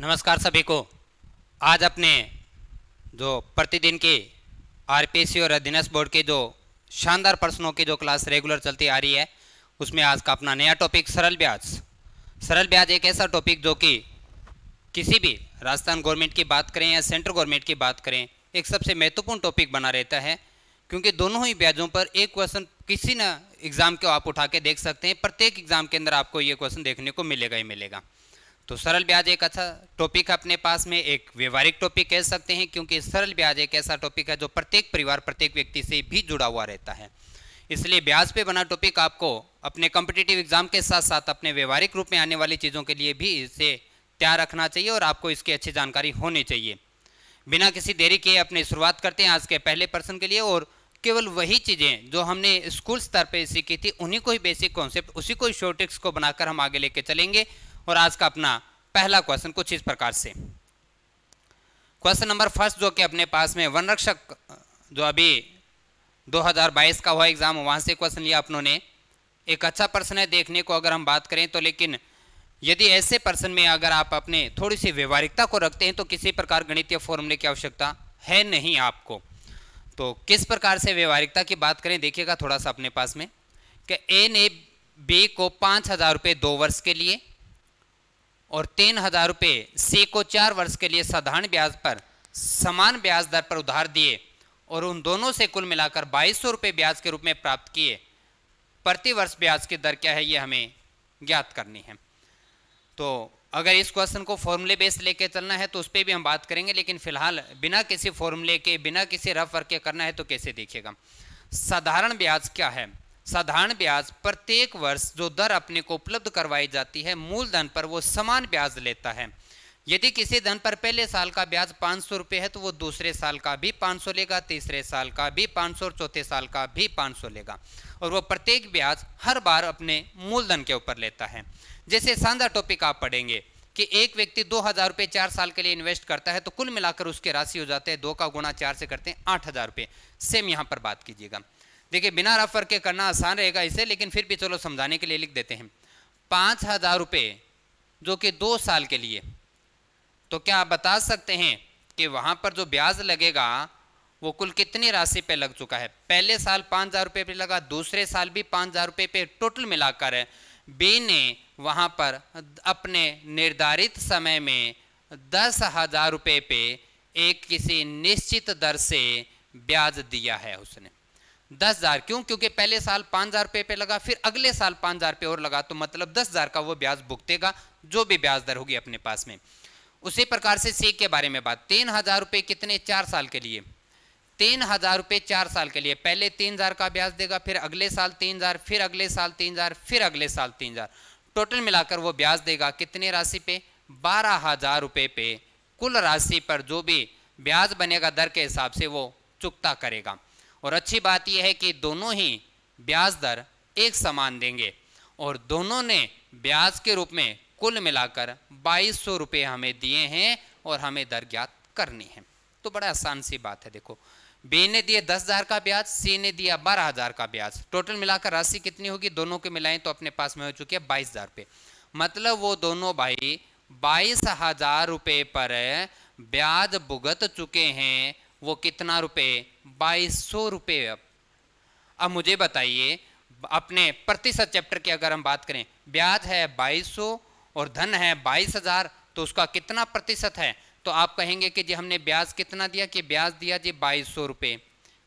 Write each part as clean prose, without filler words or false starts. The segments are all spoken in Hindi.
नमस्कार सभी को। आज अपने जो प्रतिदिन की आरपीएससी और अधीनस्थ बोर्ड के जो शानदार प्रश्नों की जो क्लास रेगुलर चलती आ रही है, उसमें आज का अपना नया टॉपिक सरल ब्याज। सरल ब्याज एक ऐसा टॉपिक जो कि किसी भी राजस्थान गवर्नमेंट की बात करें या सेंट्रल गवर्नमेंट की बात करें, एक सबसे महत्वपूर्ण टॉपिक बना रहता है, क्योंकि दोनों ही ब्याजों पर एक क्वेश्चन किसी न एग्जाम को आप उठा के देख सकते हैं। प्रत्येक एग्जाम के अंदर आपको ये क्वेश्चन देखने को मिलेगा ही मिलेगा। तो सरल ब्याज एक अच्छा टॉपिक अपने पास में, एक व्यवहारिक टॉपिक कह सकते हैं, क्योंकि सरल ब्याज एक ऐसा टॉपिक है जो प्रत्येक परिवार प्रत्येक व्यक्ति से भी जुड़ा हुआ रहता है। इसलिए ब्याज पे बना टॉपिक आपको अपने कॉम्पिटिटिव एग्जाम के साथ साथ अपने व्यवहारिक रूप में आने वाली चीज़ों के लिए भी इसे तैयार रखना चाहिए और आपको इसकी अच्छी जानकारी होनी चाहिए। बिना किसी देरी के अपनी शुरुआत करते हैं आज के पहले प्रश्न के लिए। और केवल वही चीज़ें जो हमने स्कूल स्तर पे सीखी थी, उन्हीं को ही बेसिक कॉन्सेप्ट, उसी को ही शॉर्ट ट्रिक्स को बनाकर हम आगे लेके चलेंगे। और आज का अपना पहला क्वेश्चन कुछ इस प्रकार से, क्वेश्चन नंबर फर्स्ट जो कि अपने पास में वन रक्षक जो अभी 2022 का हुआ एग्जाम, वहां से क्वेश्चन लिया अपनों ने। एक अच्छा प्रश्न है देखने को अगर हम बात करें तो, लेकिन यदि ऐसे प्रश्न में अगर आप अपने थोड़ी सी व्यवहारिकता को रखते हैं तो किसी प्रकार गणितीय फॉर्मूले की आवश्यकता है नहीं आपको। तो किस प्रकार से व्यवहारिकता की बात करें देखिएगा थोड़ा सा अपने पास में, कि ए ने बी को 5,000 रुपये 2 वर्ष के लिए और 3,000 रुपये सी को 4 वर्ष के लिए साधारण ब्याज पर समान ब्याज दर पर उधार दिए और उन दोनों से कुल मिलाकर 2,200 रुपये ब्याज के रूप में प्राप्त किए। प्रति वर्ष ब्याज की दर क्या है ये हमें ज्ञात करनी है। तो अगर इस क्वेश्चन को फॉर्मूले बेस लेके चलना है तो उस पर भी हम बात करेंगे, लेकिन फिलहाल बिना किसी फॉर्मूले के, बिना किसी रफ वर्क के करना है तो कैसे देखिएगा। साधारण ब्याज क्या है? साधारण ब्याज प्रत्येक वर्ष जो दर अपने को उपलब्ध करवाई जाती है मूलधन पर, वो समान ब्याज लेता है। यदि किसी धन पर पहले साल का ब्याज 500 रुपये है तो वो दूसरे साल का भी 500 लेगा, तीसरे साल का भी 500 और चौथे साल का भी 500 लेगा। और वो प्रत्येक ब्याज हर बार अपने मूलधन के ऊपर लेता है। जैसे शानदार टॉपिक आप पढ़ेंगे कि एक व्यक्ति 2,000 रुपये 4 साल के लिए इन्वेस्ट करता है तो कुल मिलाकर उसके राशि हो जाते हैं 2 का गुणा 4 से करते हैं 8,000 रुपये। सेम यहाँ पर बात कीजिएगा। देखिए बिना रफ वर्क के करना आसान रहेगा इसे, लेकिन फिर भी चलो समझाने के लिए लिख देते हैं। 5,000 रुपये जो कि 2 साल के लिए, तो क्या आप बता सकते हैं कि वहां पर जो ब्याज लगेगा वो कुल कितनी राशि पे लग चुका है? पहले साल 5,000 रुपये पे लगा, दूसरे साल भी 5,000 रुपये पे, टोटल मिलाकर बी ने वहां पर अपने निर्धारित समय में 10,000 रुपये पे एक किसी निश्चित दर से ब्याज दिया है उसने। 10,000 क्यों? क्योंकि पहले साल 5,000 रुपये पे लगा, फिर अगले साल 5,000 रुपये और लगा, तो मतलब 10,000 का वो ब्याज भुगतेगा जो भी ब्याज दर होगी अपने पास में। उसी प्रकार से सी के बारे में बात, 3,000 रुपये कितने? 4 साल के लिए। 3,000 रुपये 4 साल के लिए, पहले 3,000 का ब्याज देगा, फिर अगले साल 3,000, फिर अगले साल 3,000, फिर अगले साल 3,000, टोटल मिलाकर वो ब्याज देगा कितने राशि पे? 12,000 रुपये पे। कुल राशि पर जो भी ब्याज बनेगा दर के हिसाब से वो चुकता करेगा। और अच्छी बात यह है कि दोनों ही ब्याज दर एक समान देंगे और दोनों ने ब्याज के रूप में कुल मिलाकर 2,200 रुपये हमें दिए हैं और हमें दर ज्ञात करनी है। तो बड़ा आसान सी बात है। देखो बी ने दिए 10,000 का ब्याज, सी ने दिया 12,000 का ब्याज, टोटल मिलाकर राशि कितनी होगी? दोनों के मिलाएं तो अपने पास में हो चुकी है 22,000 रुपये। मतलब वो दोनों भाई 22,000 रुपये पर ब्याज भुगत चुके हैं। वो कितना रुपये? 2,200 रुपये। अब मुझे बताइए, अपने प्रतिशत चैप्टर की अगर हम बात करें, ब्याज है 2,200 और धन है 22,000, तो उसका कितना प्रतिशत है? तो आप कहेंगे कि जी हमने ब्याज कितना दिया, कि ब्याज दिया जी 2,200 रुपये।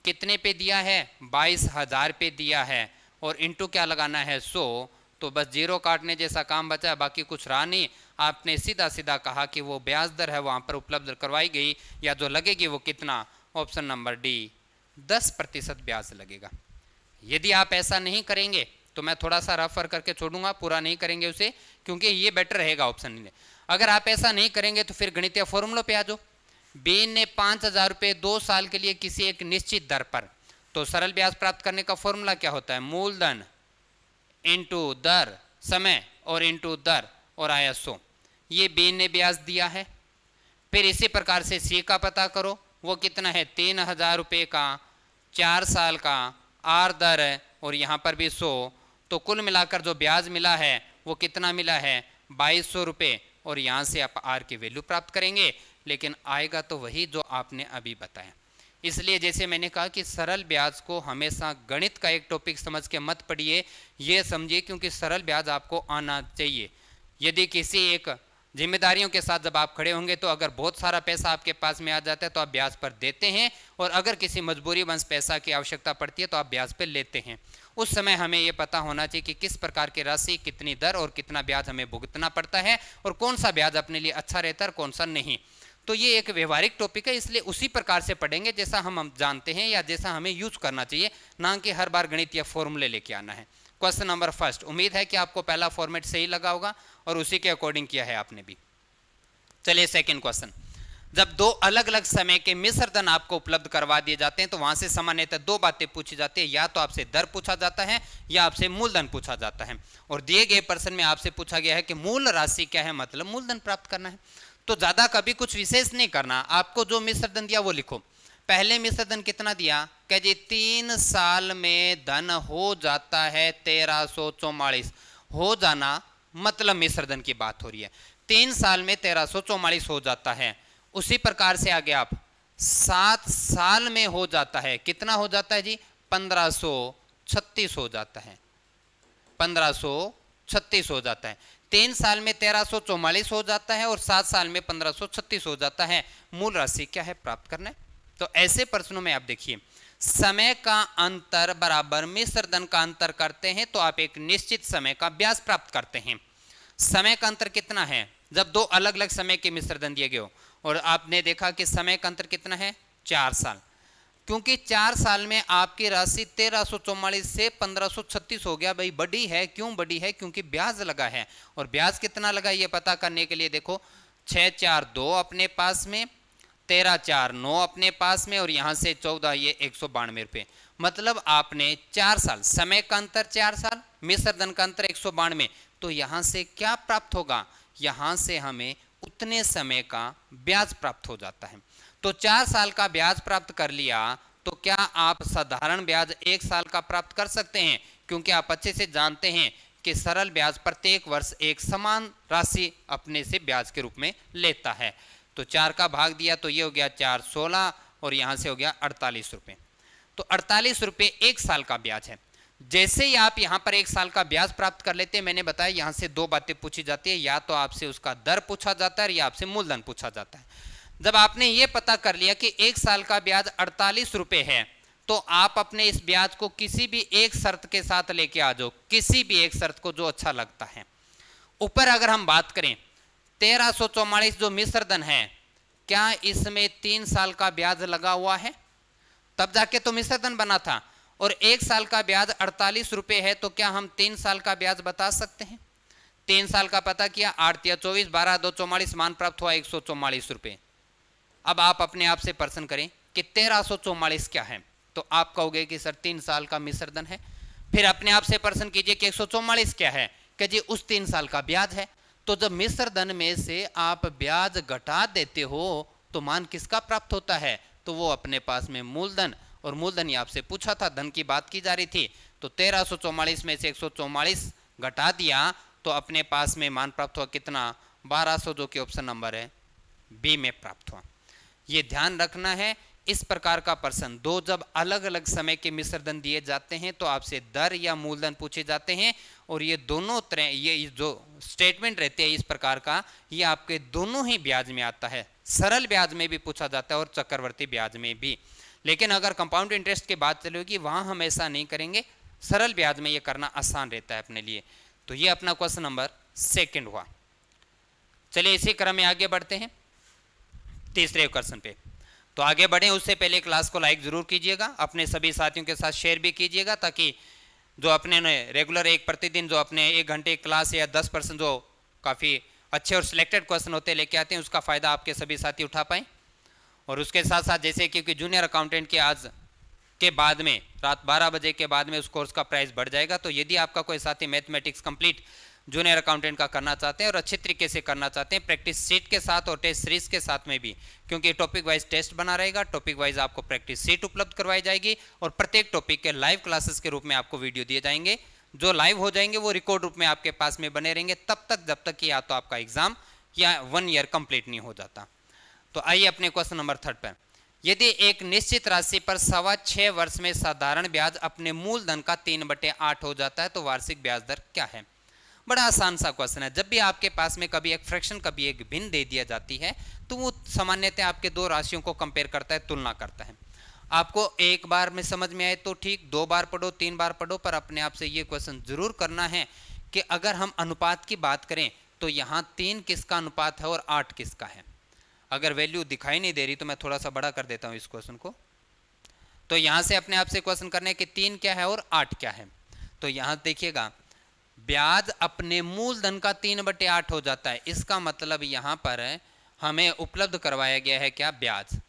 कितने पे दिया है? 22,000 पे दिया है, और इंटू क्या लगाना है? 100। तो बस जीरो काटने जैसा काम बचा है, बाकी कुछ रहा नहीं। आपने सीधा सीधा कहा कि वो ब्याज दर है वहाँ पर उपलब्ध करवाई गई, या जो लगेगी वो कितना? ऑप्शन नंबर डी, 10% ब्याज लगेगा। यदि आप ऐसा नहीं करेंगे तो मैं थोड़ा सा रेफर करके छोड़ूंगा, पूरा नहीं करेंगे उसे, क्योंकि ये बेटर रहेगा ऑप्शन में। अगर आप ऐसा नहीं करेंगे तो फिर गणितीय फॉर्मूलों पे आ जाओ। बी ने 5,000 रुपये 2 साल के लिए किसी एक निश्चित दर पर, तो सरल ब्याज प्राप्त करने का फॉर्मूला क्या होता है? मूलधन इंटू दर, समय और इंटू दर और आया 100। ये बी ने ब्याज दिया है। फिर इसी प्रकार से सी का पता करो, वो कितना है? 3,000 रुपये का 4 साल का आर दर है और यहाँ पर भी 100। तो कुल मिलाकर जो ब्याज मिला है वो कितना मिला है? 2,200 रुपये। और यहाँ से आप आर की वैल्यू प्राप्त करेंगे, लेकिन आएगा तो वही जो आपने अभी बताया। इसलिए जैसे मैंने कहा कि सरल ब्याज को हमेशा गणित का एक टॉपिक समझ के मत पढ़िए, ये समझिए क्योंकि सरल ब्याज आपको आना चाहिए। यदि किसी एक जिम्मेदारियों के साथ जब आप खड़े होंगे तो अगर बहुत सारा पैसा आपके पास में आ जाता है तो आप ब्याज पर देते हैं, और अगर किसी मजबूरीवश पैसा की आवश्यकता पड़ती है तो आप ब्याज पर लेते हैं। उस समय हमें यह पता होना चाहिए कि किस प्रकार की राशि, कितनी दर और कितना ब्याज हमें भुगतना पड़ता है, और कौन सा ब्याज अपने लिए अच्छा रहता है और कौन सा नहीं। तो ये एक व्यवहारिक टॉपिक है, इसलिए उसी प्रकार से पढ़ेंगे जैसा हम जानते हैं या जैसा हमें यूज करना चाहिए, ना कि हर बार गणित या फॉर्मूले लेके आना है। क्वेश्चन नंबर फर्स्ट, उम्मीद है कि आपको पहला फॉर्मेट सही लगा होगा और उसी के अकॉर्डिंग किया है आपने भी। चलिए सेकंड क्वेश्चन, जब दो अलग अलग समय के मिश्र धन आपको उपलब्ध करवा दिए जाते हैं तो वहां से सामान्यतः दो बातें पूछी जाती है, या तो आपसे दर पूछा जाता है या आपसे मूलधन पूछा जाता है। और दिए गए प्रश्न में आपसे पूछा गया है कि मूल राशि क्या है, मतलब मूलधन प्राप्त करना है। तो ज्यादा कभी कुछ विशेष नहीं करना, आपको जो मिश्र धन दिया वो लिखो। पहले मिश्र धन कितना दिया, कह जी 3 साल में धन हो जाता है 1344। हो जाना मतलब मिश्र धन की बात हो रही है, 3 साल में 1344 हो जाता है। उसी प्रकार से आगे आप 7 साल में हो जाता है, कितना हो जाता है जी, 1536 हो जाता है, 1536 हो जाता है। 3 साल में 1344 हो जाता है और 7 साल में 1536 हो जाता है। मूल राशि क्या है, प्राप्त करना है। तो ऐसे प्रश्नों में आप देखिए, समय का अंतर बराबर मिश्र धन का अंतर करते हैं तो आप एक निश्चित समय का ब्याज प्राप्त करते हैं। समय का अंतर कितना है, जब दो अलग अलग समय के मिश्र धन दिए गए हो, और आपने देखा कि समय का अंतर कितना है, 4 साल। क्योंकि 4 साल में आपकी राशि 1344 से 1536 हो गया। भाई बड़ी है, क्यों बड़ी है, क्योंकि ब्याज लगा है। और ब्याज कितना लगा ये पता करने के लिए देखो, 6 4 2 अपने पास में, 13 4 9 अपने पास में, और यहां से 14 ये 192 रुपये। मतलब आपने 4 साल, समय का अंतर 4 साल, मिश्र धन का अंतर 192। तो यहां से क्या प्राप्त होगा, यहां से हमें उतने समय का ब्याज प्राप्त हो जाता है। तो 4 साल का ब्याज प्राप्त कर लिया, तो क्या आप साधारण ब्याज 1 साल का प्राप्त कर सकते हैं, क्योंकि आप अच्छे से जानते हैं कि सरल ब्याज प्रत्येक वर्ष एक समान राशि अपने से ब्याज के रूप में लेता है। तो 4 का भाग दिया तो ये हो गया 4 16, और यहां से हो गया 48 रुपये। तो 48 रुपये 1 साल का ब्याज है। जैसे ही आप यहां पर 1 साल का ब्याज प्राप्त कर लेते हैं, मैंने बताया यहां से दो बातें पूछी जाती है, या तो आपसे उसका दर पूछा जाता है या आपसे मूलधन पूछा जाता है। जब आपने ये पता कर लिया कि 1 साल का ब्याज 48 रुपये है, तो आप अपने इस ब्याज को किसी भी एक शर्त के साथ लेके आ जाओ, किसी भी एक शर्त को जो अच्छा लगता है। ऊपर अगर हम बात करें 1344 जो मिश्र धन है, क्या इसमें 3 साल का ब्याज लगा हुआ है, तब जाके तो मिश्र धन बना था। और 1 साल का ब्याज 48 रुपये है, तो क्या हम 3 साल का ब्याज बता सकते हैं। 3 साल का पता किया, 8 3 24, 12 2 44, मान प्राप्त हुआ 144 रुपये। अब आप अपने आप से प्रश्न करें कि 1344 क्या है, तो आप कहोगे कि सर 3 साल का मिश्र धन है। फिर अपने आप से प्रश्न कीजिए कि 144 क्या है, कि जी उस 3 साल का ब्याज है। तो जब मिश्र धन में से आप ब्याज घटा देते हो तो मान किसका प्राप्त होता है, तो वो अपने पास में मूलधन, और मूलधन ही आपसे पूछा था, धन की बात की जा रही थी। तो 1344 में से 144 घटा दिया तो अपने पास में मान प्राप्त हुआ कितना, 1200, जो कि ऑप्शन नंबर है बी में प्राप्त हुआ। ये ध्यान रखना है। इस प्रकार का प्रश्न, दो जब अलग अलग समय के मिश्र धन दिए जाते हैं तो आपसे दर या मूलधन पूछे जाते हैं, और ये दोनों तरह, ये जो स्टेटमेंट रहते हैं इस प्रकार का, ये आपके दोनों ही ब्याज में आता है। सरल ब्याज में भी पूछा जाता है और चक्रवर्ती ब्याज में भी। लेकिन अगर कंपाउंड इंटरेस्ट की बात चलेगी, वहां हम ऐसा नहीं करेंगे, सरल ब्याज में ये करना आसान रहता है अपने लिए। तो ये अपना क्वेश्चन नंबर 2 हुआ। चलिए इसी क्रम में आगे बढ़ते हैं तीसरे क्वेश्चन पे। तो आगे बढ़े उससे पहले क्लास को लाइक जरूर कीजिएगा, अपने सभी साथियों के साथ शेयर भी कीजिएगा, ताकि जो अपने रेगुलर एक प्रतिदिन जो अपने 1 घंटे क्लास या 10% जो काफ़ी अच्छे और सिलेक्टेड क्वेश्चन होते लेके आते हैं, उसका फ़ायदा आपके सभी साथी उठा पाएँ। और उसके साथ साथ जैसे क्योंकि जूनियर अकाउंटेंट के आज के बाद में रात 12 बजे के बाद में उस कोर्स का प्राइस बढ़ जाएगा। तो यदि आपका कोई साथी मैथमेटिक्स कंप्लीट जूनियर अकाउंटेंट का करना चाहते हैं और अच्छे तरीके से करना चाहते हैं, प्रैक्टिस सीट के साथ और टेस्ट सीरीज के साथ में भी, क्योंकि टॉपिक वाइज टेस्ट बना रहेगा, टॉपिक वाइज आपको प्रैक्टिस सीट उपलब्ध करवाई जाएगी, और प्रत्येक टॉपिक के लाइव क्लासेस के रूप में आपको वीडियो दिए जाएंगे। जो लाइव हो जाएंगे वो रिकॉर्ड रूप में आपके पास में बने रहेंगे तब तक, जब तक कि या तो आपका एग्जाम या 1 ईयर कंप्लीट नहीं हो जाता। तो आइए अपने क्वेश्चन नंबर 3 पर, यदि एक निश्चित राशि पर 6.25 वर्ष में साधारण ब्याज अपने मूलधन का 3/8 हो जाता है तो वार्षिक ब्याज दर क्या है। बड़ा आसान सा क्वेश्चन है। जब भी आपके पास में कभी एक फ्रैक्शन कभी एक भिन्न दे दिया जाती है तो वो सामान्यतः आपके दो राशियों को कंपेयर करता है, तुलना करता है। आपको एक बार में समझ में आए तो ठीक, 2 बार पढ़ो 3 बार पढ़ो, पर अपने आप से ये क्वेश्चन जरूर करना है कि अगर हम अनुपात की बात करें तो यहाँ 3 किसका अनुपात है और 8 किसका है। अगर वैल्यू दिखाई नहीं दे रही तो मैं थोड़ा सा बड़ा कर देता हूँ इस क्वेश्चन को। तो यहाँ से अपने आप से क्वेश्चन करना है कि 3 क्या है और 8 क्या है। तो यहाँ देखिएगा, ब्याज अपने मूलधन का 3/8 हो जाता है। इसका मतलब यहाँ पर हमें उपलब्ध करवाया गया है क्या, ब्याज।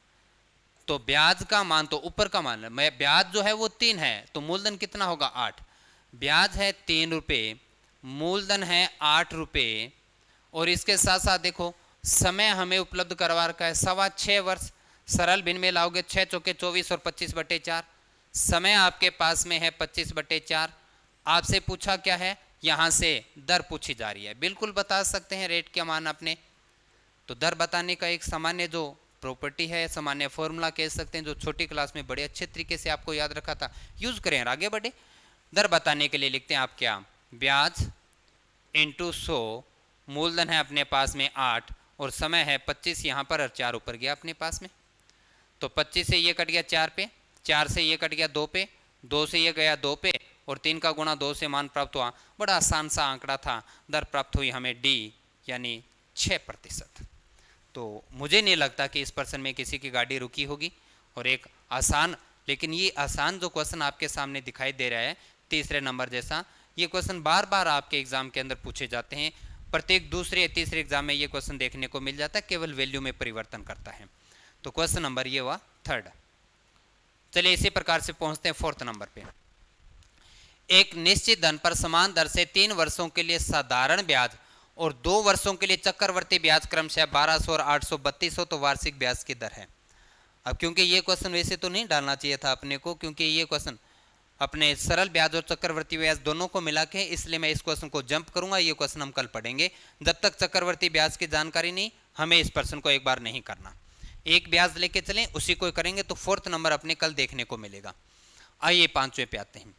तो ब्याज का मान, तो ऊपर का मान, मैं ब्याज जो है वो 3 है तो मूलधन कितना होगा 8। ब्याज है 3 रुपये, मूलधन है 8 रुपये, और इसके साथ साथ देखो समय हमें उपलब्ध करवा रखा है 6.25 वर्ष। सरल भिन्न में लाओगे 6 चौके 24 और 25/4, समय आपके पास में है 25/4। आपसे पूछा क्या है, यहाँ से दर पूछी जा रही है। बिल्कुल बता सकते हैं रेट का मान आपने, तो दर बताने का एक सामान्य जो प्रॉपर्टी है, सामान्य फॉर्मूला कह सकते हैं, जो छोटी क्लास में बड़े अच्छे तरीके से आपको याद रखा था, यूज करें और आगे बढ़े। दर बताने के लिए लिखते हैं आप क्या, ब्याज इंटू 100, मूलधन है अपने पास में 8 और समय है 25, यहाँ पर 4 ऊपर गया अपने पास में, तो 25 से ये कट गया 4 पे, 4 से ये कट गया 2 पे, 2 से ये गया 2 पे, और 3 का गुणा 2 से मान प्राप्त हुआ। बड़ा आसान सा आंकड़ा था। दर प्राप्त हुई हमें डी यानी 6%। तो मुझे नहीं लगता कि इस पर्सन में किसी की गाड़ी रुकी होगी। और एक आसान, लेकिन ये आसान जो क्वेश्चन आपके सामने दिखाई दे रहा है तीसरे नंबर जैसा, ये क्वेश्चन बार बार आपके एग्जाम के अंदर पूछे जाते हैं। प्रत्येक दूसरे या तीसरे एग्जाम में ये क्वेश्चन देखने को मिल जाता है, केवल वैल्यू में परिवर्तन करता है। तो क्वेश्चन नंबर ये हुआ 3। चलिए इसी प्रकार से पहुंचते हैं 4th नंबर पे। एक निश्चित धन पर समान दर से 3 वर्षों के लिए साधारण ब्याज और 2 वर्षों के लिए चक्रवर्ती ब्याज क्रमशः 1200 और 832 हो तो वार्षिक ब्याज की दर है। अब क्योंकि ये क्वेश्चन वैसे तो नहीं डालना चाहिए था अपने को, क्योंकि ये क्वेश्चन अपने सरल ब्याज और चक्रवर्ती ब्याज दोनों को मिला के, इसलिए मैं इस क्वेश्चन को जंप करूंगा। ये क्वेश्चन हम कल पढ़ेंगे। जब तक चक्रवर्ती ब्याज की जानकारी नहीं, हमें इस प्रश्न को एक बार नहीं करना। एक ब्याज लेके चलें, उसी को करेंगे तो 4th नंबर अपने कल देखने को मिलेगा। आइए 5वें पे आते हैं।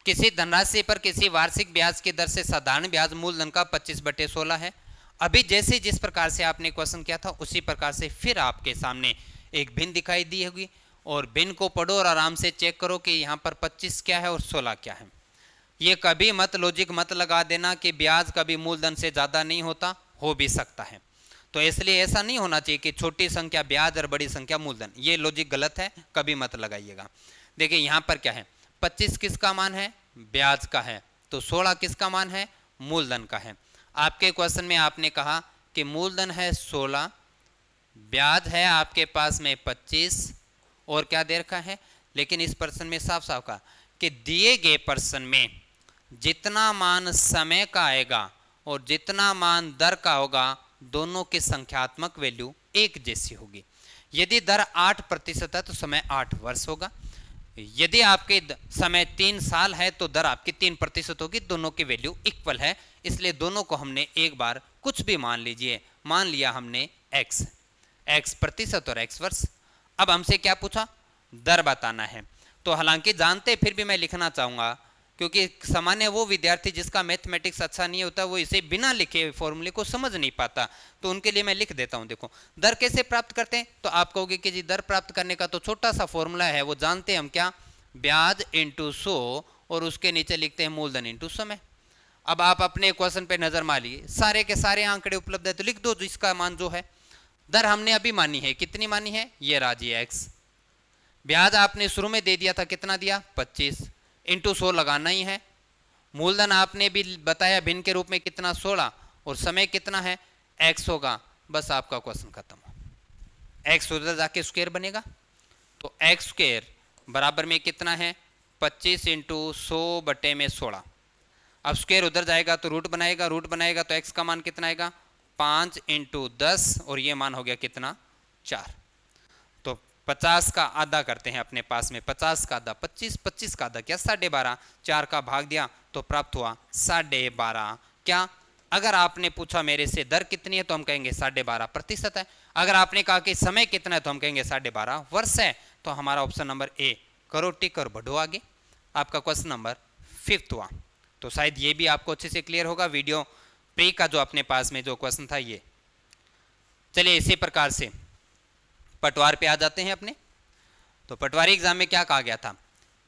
किसी धनराशि पर किसी वार्षिक ब्याज की दर से साधारण ब्याज मूलधन का 25/16 है। अभी जैसे जिस प्रकार से आपने क्वेश्चन किया था उसी प्रकार से फिर आपके सामने एक भिन्न दिखाई दी होगी, और भिन्न को पढ़ो और आराम से चेक करो कि यहाँ पर 25 क्या है और 16 क्या है। ये कभी मत लॉजिक मत लगा देना कि ब्याज कभी मूलधन से ज़्यादा नहीं होता, हो भी सकता है। तो इसलिए ऐसा नहीं होना चाहिए कि छोटी संख्या ब्याज और बड़ी संख्या मूलधन, ये लॉजिक गलत है, कभी मत लगाइएगा। देखिए यहाँ पर क्या है, 25 किसका मान है, ब्याज का है, तो 16 किसका मान है, मूलधन का है। आपके क्वेश्चन में आपने कहा कि मूलधन है 16, ब्याज है आपके पास में 25, और क्या दे रखा है, लेकिन इस प्रश्न में साफ साफ कहा कि दिए गए प्रश्न में जितना मान समय का आएगा और जितना मान दर का होगा, दोनों की संख्यात्मक वैल्यू एक जैसी होगी। यदि दर 8% है तो समय 8 वर्ष होगा। यदि आपके समय 3 साल है तो दर आपकी 3% होगी। दोनों की वैल्यू इक्वल है, इसलिए दोनों को हमने एक बार कुछ भी मान लीजिए, मान लिया हमने x प्रतिशत और x वर्ष। अब हमसे क्या पूछा, दर बताना है। तो हालांकि जानते फिर भी मैं लिखना चाहूँगा, क्योंकि सामान्य वो विद्यार्थी जिसका मैथमेटिक्स अच्छा नहीं होता वो इसे बिना लिखे फॉर्मूले को समझ नहीं पाता, तो उनके लिए मैं लिख देता हूँ। देखो दर कैसे प्राप्त करते हैं, तो आप कहोगे कि जी दर प्राप्त करने का तो छोटा सा फॉर्मूला है, वो जानते हैं हम क्या, ब्याज इंटू 100 और उसके नीचे लिखते हैं मूलधन इंटू समय। अब आप अपने क्वेश्चन पे नजर मारिए, सारे के सारे आंकड़े उपलब्ध है तो लिख दो जिसका मान जो है। दर हमने अभी मानी है, कितनी मानी है, ये राजी x। ब्याज आपने शुरू में दे दिया था, कितना दिया 25, इंटू 100 लगाना ही है। मूलधन आपने भी बताया भिन्न के रूप में कितना 16, और समय कितना है x होगा। बस आपका क्वेश्चन खत्म हो। x उधर जाके स्क्वायर बनेगा, तो x स्क्वायर बराबर में कितना है 25 इंटू 100/16। अब स्क्वायर उधर जाएगा तो रूट बनाएगा तो x का मान कितना आएगा 5 इंटू 10, और ये मान हो गया कितना 4। तो 50 का आधा करते हैं अपने पास में, 50 का आधा 25, 25 का आधा क्या 12.5, 4 का भाग दिया तो प्राप्त हुआ 12.5 क्या अगर आपने पूछा मेरे से दर कितनी है तो हम कहेंगे 12.5% है। अगर आपने कहा कि समय कितना है तो हम कहेंगे 12.5 वर्ष है। तो हमारा ऑप्शन नंबर ए करो टिक और बढ़ो आगे। आपका क्वेश्चन नंबर 5 हुआ। तो शायद ये भी आपको अच्छे से क्लियर होगा। वीडियो प्री का जो अपने पास में जो क्वेश्चन था ये। चलिए इसी प्रकार से पटवार पे आ जाते हैं अपने। तो पटवारी एग्जाम में क्या कहा गया था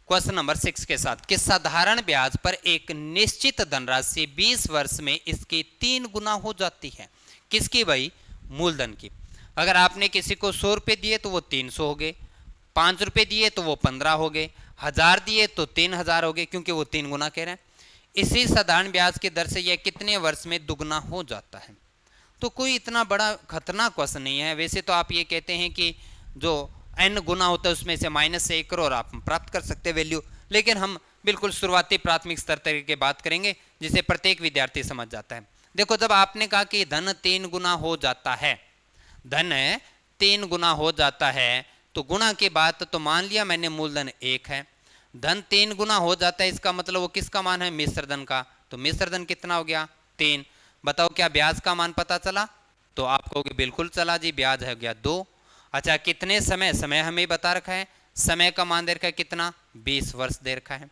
क्वेश्चन नंबर 6 के साथ कि साधारण ब्याज पर एक निश्चित धनराशि 20 वर्ष में इसकी 3 गुना हो जाती है। किसकी भाई? मूलधन की। अगर आपने किसी को 100 रुपये दिए तो वो 300 हो गए, 5 रुपये दिए तो वो 15 हो गए, 1000 दिए तो 3000 हो गए, क्योंकि वो 3 गुना कह रहे हैं। इसी साधारण ब्याज की दर से यह कितने वर्ष में दुगना हो जाता है? तो कोई इतना बड़ा खतरनाक क्वेश्चन नहीं है। वैसे तो आप ये कहते हैं कि जो n गुना होता है उसमें से -1 करो और आप प्राप्त कर सकते हैं वैल्यू, लेकिन हम बिल्कुल शुरुआती प्राथमिक स्तर तक की बात करेंगे जिसे प्रत्येक विद्यार्थी समझ जाता है। देखो, जब आपने कहा कि धन 3 गुना हो जाता है, धन 3 गुना हो जाता है, तो गुणा के बाद तो मान लिया मैंने मूलधन 1 है, धन 3 गुना हो जाता है, इसका मतलब वो किसका मान है? मिश्र धन का। तो मिश्र धन कितना हो गया? 3। बताओ क्या ब्याज का मान पता चला? तो आप कहोगे बिल्कुल चला जी, ब्याज है गया 2। अच्छा, कितने समय? समय हमें बता रखा है, समय का मान दे रखा है कितना? 20 वर्ष दे रखा है।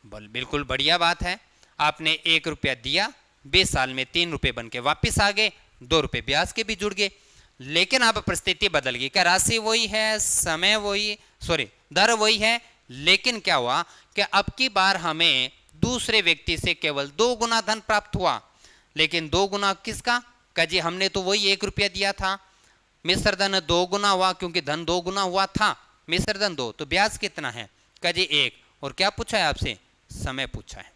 बिल्कुल बढ़िया बात है। आपने 1 रुपया दिया, 20 साल में 3 रुपये बन के वापिस आ गए, 2 रुपये ब्याज के भी जुड़ गए। लेकिन अब परिस्थिति बदल गई। क्या राशि वही है, समय वही, दर वही है, लेकिन क्या हुआ कि अब की बार हमें दूसरे व्यक्ति से केवल 2 गुना धन प्राप्त हुआ। लेकिन 2 गुना किसका? कह जी हमने तो वही 1 रुपया दिया था, मिश्र धन 2 गुना हुआ, क्योंकि धन 2 गुना हुआ था, मिश्र धन 2, तो ब्याज कितना है? कह जी 1। और क्या पूछा है आपसे? समय पूछा है।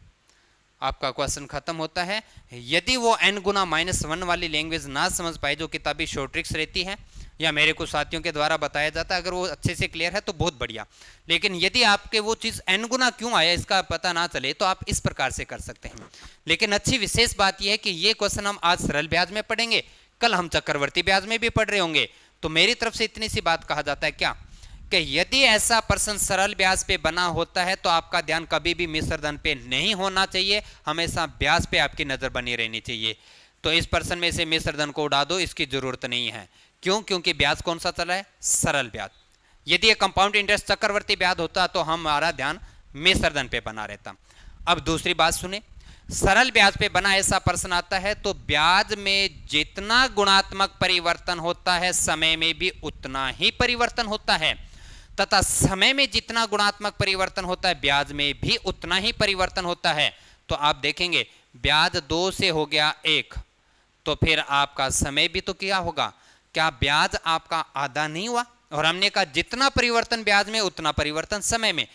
आपका क्वेश्चन खत्म होता है। यदि वो n गुना -1 वाली लैंग्वेज ना समझ पाए, जो किताबी शॉर्ट ट्रिक्स रहती है या मेरे कुछ साथियों के द्वारा बताया जाता है, अगर वो अच्छे से क्लियर है तो बहुत बढ़िया। लेकिन यदि आपके वो चीज़ n गुना क्यों आया इसका पता ना चले तो आप इस प्रकार से कर सकते हैं। लेकिन अच्छी विशेष बात यह है कि ये क्वेश्चन हम आज सरल ब्याज में पढ़ेंगे, कल हम चक्रवर्ती ब्याज में भी पढ़ रहे होंगे। तो मेरी तरफ से इतनी सी बात कहा जाता है क्या कि यदि ऐसा प्रश्न सरल ब्याज पे बना होता है तो आपका ध्यान कभी भी मिश्र धन पे नहीं होना चाहिए, हमेशा ब्याज पे आपकी नजर बनी रहनी चाहिए। तो इस प्रश्न में से मिश्र धन को उड़ा दो, इसकी जरूरत नहीं है। क्यों? क्योंकि ब्याज कौन सा चला है? सरल ब्याज। यदि ये कंपाउंड इंटरेस्ट चक्रवर्ती ब्याज होता तो हमारा ध्यान मिश्र धन पे बना रहता। अब दूसरी बात सुने, सरल ब्याज पे बना ऐसा प्रश्न आता है तो ब्याज में जितना गुणात्मक परिवर्तन होता है समय में भी उतना ही परिवर्तन होता है, तथा समय में जितना गुणात्मक परिवर्तन होता है ब्याज में भी उतना ही परिवर्तन होता है। तो आप देखेंगे ब्याज 2 से हो गया 1, तो फिर आपका समय भी तो क्या होगा? क्या ब्याज आपका आधा नहीं हुआ? और हमने कहा जितना परिवर्तन ब्याज में उतना परिवर्तन समय में।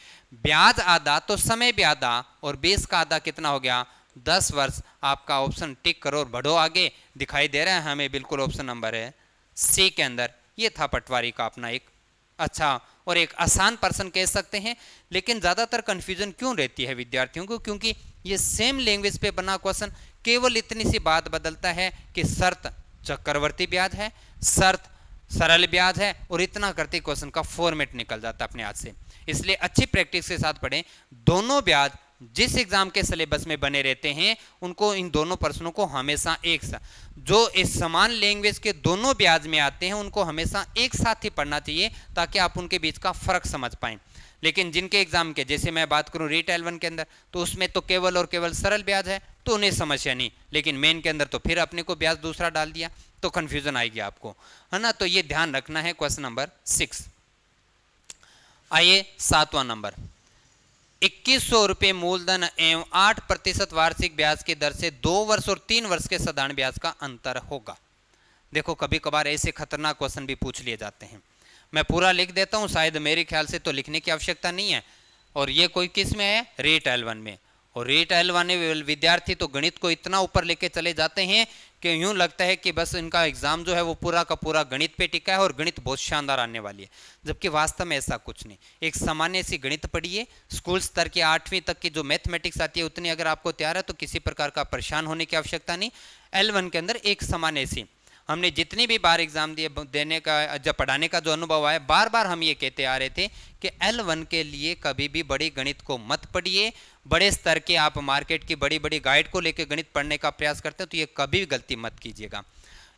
ब्याज आधा तो समय भी आधा, और 20 का आधा कितना हो गया? 10 वर्ष। आपका ऑप्शन टिक करो और बढ़ो आगे। दिखाई दे रहा है हमें बिल्कुल ऑप्शन नंबर है सी के अंदर। ये था पटवारी का अपना एक अच्छा और एक आसान प्रश्न कह सकते हैं। लेकिन ज़्यादातर कन्फ्यूजन क्यों रहती है विद्यार्थियों को? क्योंकि ये सेम लैंग्वेज पे बना क्वेश्चन, केवल इतनी सी बात बदलता है कि शर्त चक्रवर्ती ब्याज है, शर्त सरल ब्याज है, और इतना करते क्वेश्चन का फॉर्मेट निकल जाता है अपने हाथ से। इसलिए अच्छी प्रैक्टिस के साथ पढ़ें। दोनों ब्याज जिस एग्जाम के सिलेबस में बने रहते हैं उनको, इन दोनों प्रश्नों को हमेशा एक साथ, जो इस समान लैंग्वेज के दोनों ब्याज में आते हैं उनको हमेशा एक साथ ही पढ़ना चाहिए, ताकि आप उनके बीच का फर्क समझ पाएं। लेकिन जिनके एग्जाम के, जैसे मैं बात करूं रीट L1 के अंदर, तो उसमें तो केवल और केवल सरल ब्याज है तो उन्हें समस्या नहीं, लेकिन मेन के अंदर तो फिर अपने को ब्याज दूसरा डाल दिया तो कंफ्यूजन आएगी आपको, है ना। तो ये ध्यान रखना है। Question number 6। आइए 7वां नंबर, 2100 रुपये मूलधन एवं 8% वार्षिक ब्याज की दर से 2 वर्ष और 3 वर्ष के साधारण ब्याज का अंतर होगा। देखो, कभी कभार ऐसे खतरनाक क्वेश्चन भी पूछ लिए जाते हैं। मैं पूरा लिख देता हूं, शायद मेरे ख्याल से तो लिखने की आवश्यकता नहीं है। और ये कोई किस में है? रीट L1 में। और रीट L1 में विद्यार्थी तो गणित को इतना ऊपर लेके चले जाते हैं कि यूं लगता है कि बस इनका एग्जाम जो है वो पूरा का पूरा गणित पे टिका है और गणित बहुत शानदार आने वाली है, जबकि वास्तव में ऐसा कुछ नहीं। एक सामान्य सी गणित पढ़िए, स्कूल स्तर की 8वीं तक की जो मैथमेटिक्स आती है उतनी अगर आपको तैयार है तो किसी प्रकार का परेशान होने की आवश्यकता नहीं। L1 के अंदर एक सामान्य सी हमने जितनी भी बार एग्जाम दिए देने का जब पढ़ाने का जो अनुभव आया, बार बार हम ये कहते आ रहे थे कि L1 के लिए कभी भी बड़ी गणित को मत पढ़िए। बड़े स्तर के आप मार्केट की बड़ी बड़ी गाइड को लेकर गणित पढ़ने का प्रयास करते हो तो ये कभी भी गलती मत कीजिएगा।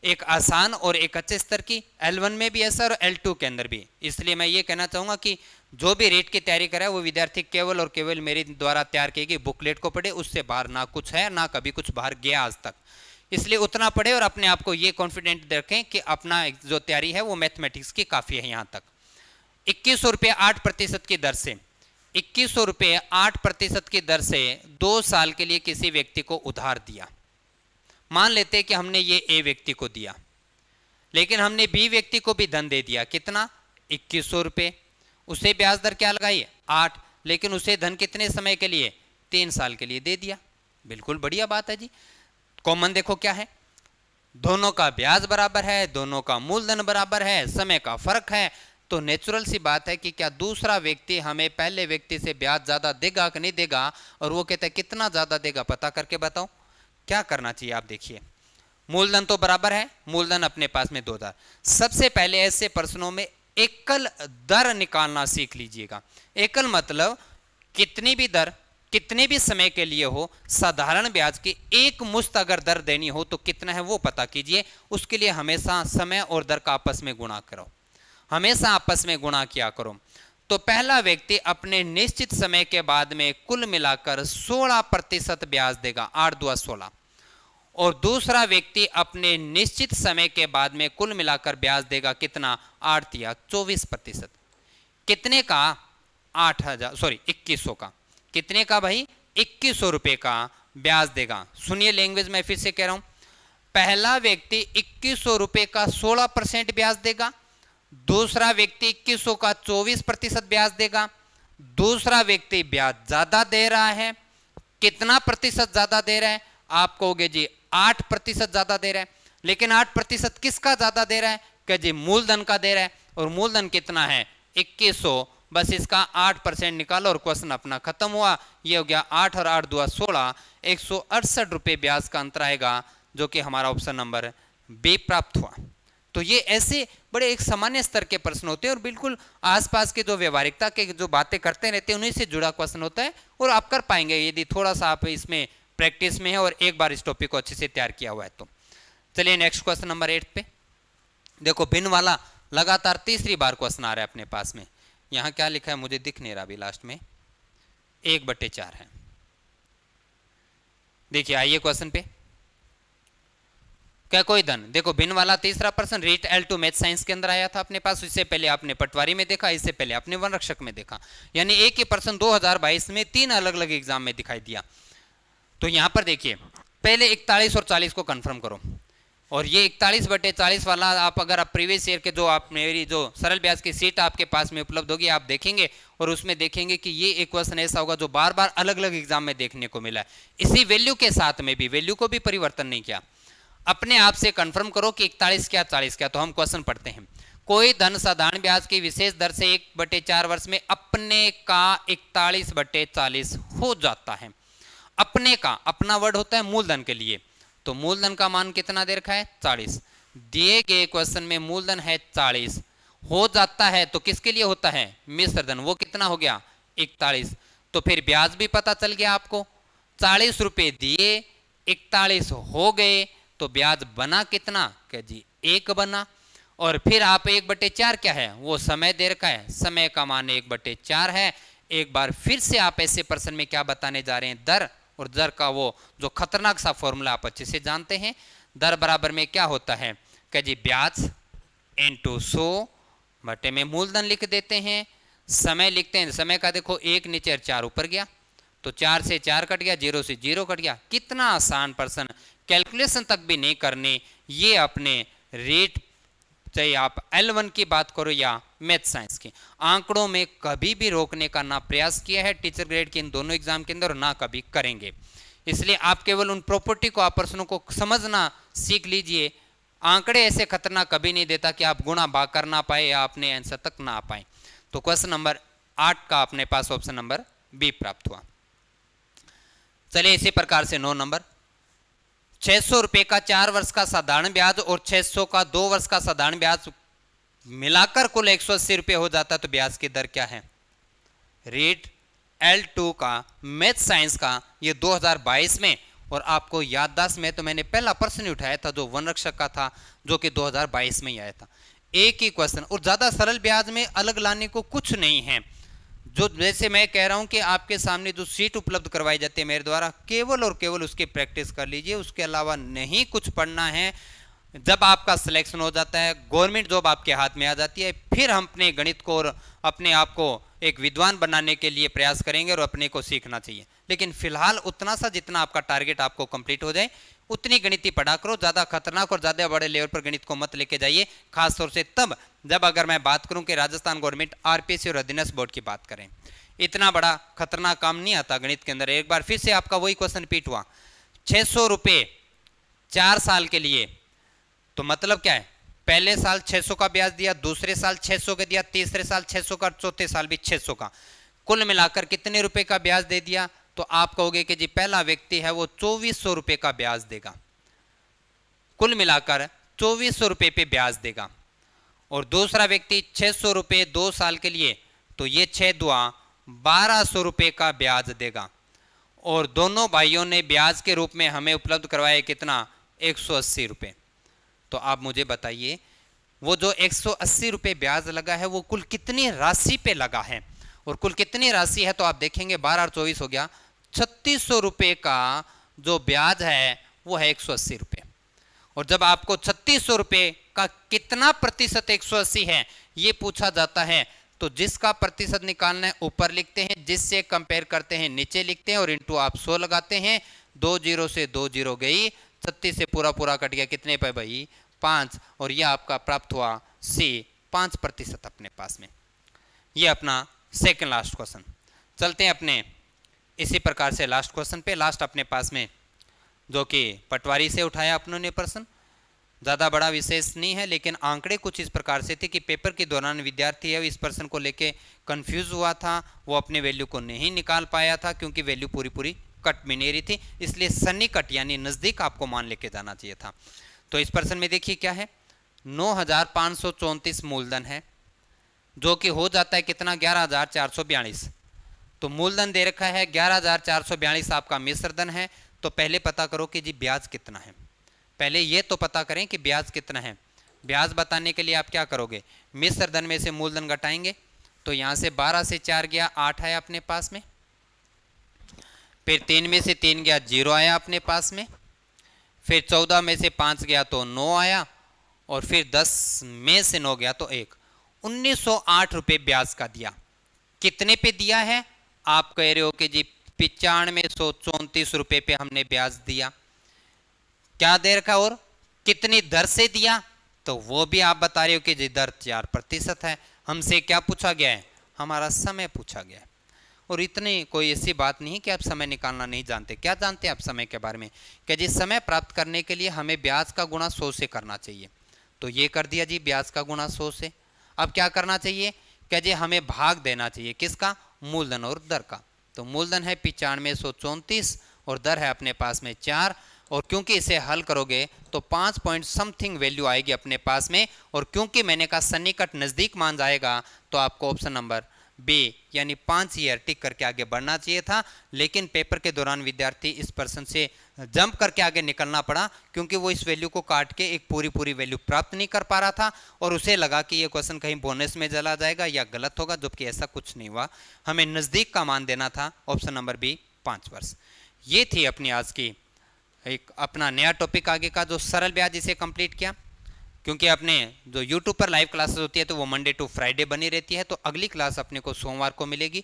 एक आसान और एक अच्छे स्तर की L1 में भी ऐसा और L2 के अंदर भी। इसलिए मैं ये कहना चाहूँगा कि जो भी रेट की तैयारी करे वो विद्यार्थी केवल और केवल मेरे द्वारा तैयार की गई बुकलेट को पढ़े, उससे बाहर ना कुछ है ना कभी कुछ बाहर गया आज तक। इसलिए उतना पढ़े और अपने आप को ये कॉन्फिडेंट रखें कि अपना जो तैयारी है वो मैथमेटिक्स की काफ़ी है। यहाँ तक 2100 रुपये 8% की दर से 2100 रुपये 8% की दर से 2 साल के लिए किसी व्यक्ति को उधार दिया। मान लेते हैं कि हमने ये ए व्यक्ति को दिया, लेकिन हमने बी व्यक्ति को भी धन दे दिया। कितना? 2100 रुपये। उसे ब्याज दर क्या लगाई? 8, लेकिन उसे धन कितने समय के लिए? 3 साल के लिए दे दिया। बिल्कुल बढ़िया बात है जी। कॉमन देखो क्या है, दोनों का ब्याज बराबर है, दोनों का मूलधन बराबर है, समय का फर्क है, तो नेचुरल सी बात है कि क्या दूसरा व्यक्ति हमें पहले व्यक्ति से ब्याज ज्यादा देगा कि नहीं देगा, और वो कहता है कितना ज्यादा देगा पता करके बताओ। क्या करना चाहिए आप देखिए, मूलधन तो बराबर है, मूलधन अपने पास में 2000। सबसे पहले ऐसे प्रश्नों में एकल दर निकालना सीख लीजिएगा। एकल मतलब कितनी भी दर कितने भी समय के लिए हो, साधारण ब्याज की एक मुश्त अगर दर देनी हो तो कितना है वो पता कीजिए। उसके लिए हमेशा समय और दर का आपस में गुणा करो, हमेशा आपस में गुणा किया करो। तो पहला व्यक्ति अपने निश्चित समय के बाद में कुल मिलाकर 16% ब्याज देगा, 8 दूना 16, और दूसरा व्यक्ति अपने निश्चित समय के बाद में कुल मिलाकर ब्याज देगा कितना? 8 तिया 24%। कितने का? 2100 का। कितने का भाई? 2100 रुपये का ब्याज देगा। सुनिए लैंग्वेज में फिर से कह रहा हूं, पहला व्यक्ति 2100 रुपये का 16% ब्याज देगा, दूसरा व्यक्ति 2100 का 24% ब्याज देगा। दूसरा व्यक्ति ब्याज ज्यादा दे रहा है। कितना प्रतिशत ज्यादा दे रहा है? आप कहोगे जी 8% ज्यादा दे रहा है, लेकिन 8% किसका ज्यादा दे रहा है? क्या जी मूलधन का दे रहा है, और मूलधन कितना है? 2100। बस इसका 8% निकालो और क्वेश्चन अपना खत्म हुआ। ये हो गया 8 और 8 दूना 16, 168 रुपये ब्याज का अंतर आएगा, जो कि हमारा ऑप्शन नंबर बी प्राप्त हुआ। तो ये ऐसे बड़े एक सामान्य स्तर के प्रश्न होते हैं और बिल्कुल आसपास के जो व्यवहारिकता के जो बातें करते रहते हैं उन्हीं से जुड़ा क्वेश्चन होता है, और आप कर पाएंगे यदि थोड़ा सा आप इसमें प्रैक्टिस में है और एक बार इस टॉपिक को अच्छे से तैयार किया हुआ है तो। चलिए नेक्स्ट क्वेश्चन नंबर 8 पे देखो, भिन्न वाला लगातार तीसरी बार क्वेश्चन आ रहा है अपने पास में। यहां क्या लिखा है मुझे दिख नहीं रहा अभी, लास्ट में 1/4 है। देखिए आइए क्वेश्चन पे, क्या कोई धन, देखो भिन्न वाला तीसरा प्रश्न रीट L2 मैथ साइंस के अंदर आया था अपने पास। इससे पहले आपने पटवारी में देखा, इससे पहले आपने वन रक्षक में देखा, यानी एक ही प्रश्न 2022 में 3 अलग अलग एग्जाम में दिखाई दिया। तो यहां पर देखिए पहले 41 और 40 को कंफर्म करो, और ये 41/40 वाला आप अगर आप प्रीवियस ईयर के जो आप मेरी जो सरल ब्याज की सीट आपके पास में उपलब्ध होगी आप देखेंगे, और उसमें देखेंगे कि ये एक क्वेश्चन ऐसा होगा जो बार बार अलग अलग एग्जाम में देखने को मिला है। इसी वैल्यू के साथ में भी, वैल्यू को भी परिवर्तन नहीं किया। अपने आप से कंफर्म करो कि 41 क्या 40 क्या। तो हम क्वेश्चन पढ़ते हैं, कोई धन साधारण ब्याज की विशेष दर से 1/4 वर्ष में अपने का 41/40 हो जाता है। अपने का, अपना वर्ड होता है मूलधन के लिए, तो मूलधन का मान कितना दे रखा है? 40। दिए गए क्वेश्चन में मूलधन है 40, हो जाता है तो किसके लिए होता है? मिश्र धन। वो कितना हो गया? 41। तो फिर ब्याज भी पता चल गया आपको, 40 रुपए दिए, 41 हो गए, तो ब्याज बना कितना? क्या जी 1 बना। और फिर आप 1/4 क्या है? वो समय दे रखा है, समय का मान 1/4 है। एक बार फिर से आप ऐसे प्रश्न में क्या बताने जा रहे हैं? दर, और दर का वो जो खतरनाक सा फॉर्मूला आप अच्छे से जानते हैं। दर बराबर में क्या होता है? क्या जी ब्याज इंटू 100 बटे में मूलधन लिख देते हैं, समय लिखते हैं, समय का देखो 1 नीचे और 4 ऊपर गया, तो 4 से 4 कट गया, 0 से 0 कट गया। कितना आसान प्रश्न, कैलकुलेशन तक भी नहीं करनी। ये अपने रेट, चाहे आप L1 की बात करो या मैथ साइंस की, आंकड़ों में कभी भी रोकने का ना प्रयास किया है टीचर ग्रेड के इन दोनों एग्जाम के अंदर, ना कभी करेंगे। इसलिए आप केवल उन प्रॉपर्टी को, आप प्रश्नों को समझना सीख लीजिए। आंकड़े ऐसे खतरनाक कभी नहीं देता कि आप गुणा भाग कर ना पाए या अपने आंसर तक ना आ पाए। तो क्वेश्चन नंबर 8 का अपने पास ऑप्शन नंबर बी प्राप्त हुआ। चलिए इसी प्रकार से 9 नंबर, 600 रुपए का 4 वर्ष का साधारण ब्याज और 600 का 2 वर्ष का साधारण ब्याज मिलाकर कुल 180 रुपए हो जाता, तो ब्याज की दर क्या है? रीट L2 का मैथ साइंस का ये 2022 में, और आपको याददाश्त में तो मैंने पहला प्रश्न ही उठाया था जो वन रक्षक का था, जो कि 2022 में ही आया था। एक ही क्वेश्चन, और ज्यादा सरल ब्याज में अलग लाने को कुछ नहीं है। जो जैसे मैं कह रहा हूं कि आपके सामने जो सीट उपलब्ध करवाई जाती है मेरे द्वारा, केवल और केवल उसकी प्रैक्टिस कर लीजिए, उसके अलावा नहीं कुछ पढ़ना है। जब आपका सिलेक्शन हो जाता है, गवर्नमेंट जॉब आपके हाथ में आ जाती है, फिर हम अपने गणित को और अपने आप को एक विद्वान बनाने के लिए प्रयास करेंगे और अपने को सीखना चाहिए। लेकिन फिलहाल उतना सा जितना आपका टारगेट आपको कंप्लीट हो जाए उतनी गणित ही पढ़ा करो। ज़्यादा खतरनाक और ज़्यादा बड़े लेवल पर गणित को मत लेके जाइए, खासतौर से तब जब अगर मैं बात करूं कि राजस्थान गवर्नमेंट आरपीएससी और अधीनस्थ बोर्ड की बात करें। इतना बड़ा खतरनाक काम नहीं आता गणित के अंदर। एक बार फिर से आपका वही क्वेश्चन रिपीट हुआ, 600 रुपये 4 साल के लिए, तो मतलब क्या है? पहले साल 600 का ब्याज दिया, दूसरे साल 600 का दिया, तीसरे साल 600 का, चौथे साल भी 600 का, कुल मिलाकर कितने रुपए का ब्याज दे दिया? तो आप कहोगे कि जी पहला व्यक्ति है वो 2400 रुपए का ब्याज देगा, कुल मिलाकर 2400 रुपए पे ब्याज देगा। और दूसरा व्यक्ति 600 रुपए 2 साल के लिए, तो ये 6 दुआ 1200 रुपए का ब्याज देगा। और दोनों भाइयों ने ब्याज के रूप में हमें उपलब्ध करवाया कितना? 180 रुपए। तो आप मुझे बताइए वो जो 180 रुपए ब्याज लगा है वो कुल कितनी राशि पे लगा है? और कुल कितनी राशि है तो आप देखेंगे 12 और 24 हो गया, 3600 रुपए का जो ब्याज है वो है 180 रुपए। और जब आपको 3600 रुपए का कितना प्रतिशत 180 है ये पूछा जाता है, तो जिसका प्रतिशत निकालना है ऊपर लिखते हैं, जिससे कंपेयर करते हैं नीचे लिखते हैं, और इंटू आप 100 लगाते हैं। 2 जीरो से 2 जीरो गई, 36 से पूरा पूरा कट गया, कितने पे भाई? 5। और यह आपका प्राप्त हुआ C 5% अपने पास में। ये अपना सेकंड लास्ट क्वेश्चन। चलते हैं अपने इसी प्रकार से लास्ट क्वेश्चन पे। लास्ट अपने पास में जो कि पटवारी से उठाया अपनों ने प्रश्न, ज़्यादा बड़ा विशेष नहीं है, लेकिन आंकड़े कुछ इस प्रकार से थे कि पेपर के दौरान विद्यार्थी है इस प्रश्न को लेके कंफ्यूज हुआ था, वो अपने वैल्यू को नहीं निकाल पाया था क्योंकि वैल्यू पूरी पूरी कट में नहीं रही थी, इसलिए सन्निकट यानी नज़दीक आपको मान लेके जाना चाहिए था। तो इस प्रश्न में देखिए क्या है, 9534 मूलधन है, जो कि हो जाता है कितना? 11442। तो मूलधन दे रखा है 11442 आपका मिश्र धन है। तो पहले पता करो कि जी ब्याज कितना है। पहले ये तो पता करें कि ब्याज कितना है। ब्याज बताने के लिए आप क्या करोगे? मिश्र धन में से मूलधन घटाएंगे, तो यहाँ से 12 से 4 गया 8 आया अपने पास में, फिर 3 में से 3 गया 0 आया अपने पास में, फिर 14 में से 5 गया तो 9 आया, और फिर 10 में से 9 गया तो 1। 1908 रुपये ब्याज का दिया। कितने पे दिया है? आप कह रहे हो कि जी 9534 रुपये पे हमने ब्याज दिया। क्या दे रखा और कितनी दर से दिया? तो वो भी आप बता रहे हो कि जी दर 4% है। हमसे क्या पूछा गया है? हमारा समय पूछा गया है। और इतनी कोई ऐसी बात नहीं कि आप समय निकालना नहीं जानते। क्या जानते हैं आप समय के बारे में? कि जी समय प्राप्त करने के लिए हमें ब्याज का गुणा 100 से करना चाहिए। तो ये कर दिया जी, ब्याज का गुणा 100 से। अब क्या करना चाहिए? क्या जी हमें भाग देना चाहिए, किसका? मूलधन और दर का। तो मूलधन है 9534 और दर है अपने पास में 4। और क्योंकि इसे हल करोगे तो 5 पॉइंट समथिंग वैल्यू आएगी अपने पास में। और क्योंकि मैंने कहा सन्निकट नज़दीक मान जाएगा, तो आपको ऑप्शन नंबर बी यानी 5 ईयर टिक करके आगे बढ़ना चाहिए था। लेकिन पेपर के दौरान विद्यार्थी इस प्रश्न से जंप करके आगे निकलना पड़ा, क्योंकि वो इस वैल्यू को काट के एक पूरी वैल्यू प्राप्त नहीं कर पा रहा था, और उसे लगा कि ये क्वेश्चन कहीं बोनस में चला जाएगा या गलत होगा, जबकि ऐसा कुछ नहीं हुआ। हमें नज़दीक का मान देना था, ऑप्शन नंबर बी 5 वर्ष। ये थी अपनी आज की एक अपना नया टॉपिक आगे का, जो सरल ब्याज इसे कंप्लीट किया। क्योंकि अपने जो यूट्यूब पर लाइव क्लासेस होती है तो वो मंडे टू फ्राइडे बनी रहती है, तो अगली क्लास अपने को सोमवार को मिलेगी।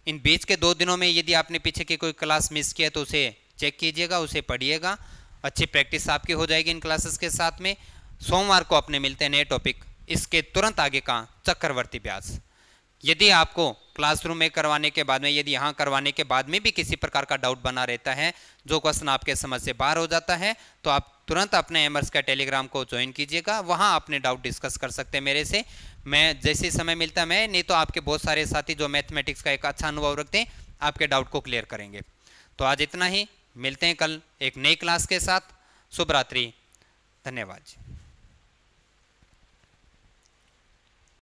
इन बीच के 2 दिनों में यदि आपने पीछे की कोई क्लास मिस किया तो उसे चेक कीजिएगा, उसे पढ़िएगा, अच्छी प्रैक्टिस आपकी हो जाएगी इन क्लासेस के साथ में। सोमवार को अपने मिलते हैं नए टॉपिक, इसके तुरंत आगे का चक्रवर्ती ब्याज। यदि आपको क्लासरूम में करवाने के बाद में, यदि यहाँ करवाने के बाद में भी किसी प्रकार का डाउट बना रहता है, जो क्वेश्चन आपके समझ से बाहर हो जाता है, तो आप तुरंत अपने एमर्स का टेलीग्राम को ज्वाइन कीजिएगा। वहाँ अपने डाउट डिस्कस कर सकते हैं मेरे से। मैं जैसे समय मिलता है, मैं नहीं तो आपके बहुत सारे साथी जो मैथमेटिक्स का एक अच्छा अनुभव रखते हैं, आपके डाउट को क्लियर करेंगे। तो आज इतना ही, मिलते हैं कल एक नई क्लास के साथ। शुभ रात्रि, धन्यवाद जी।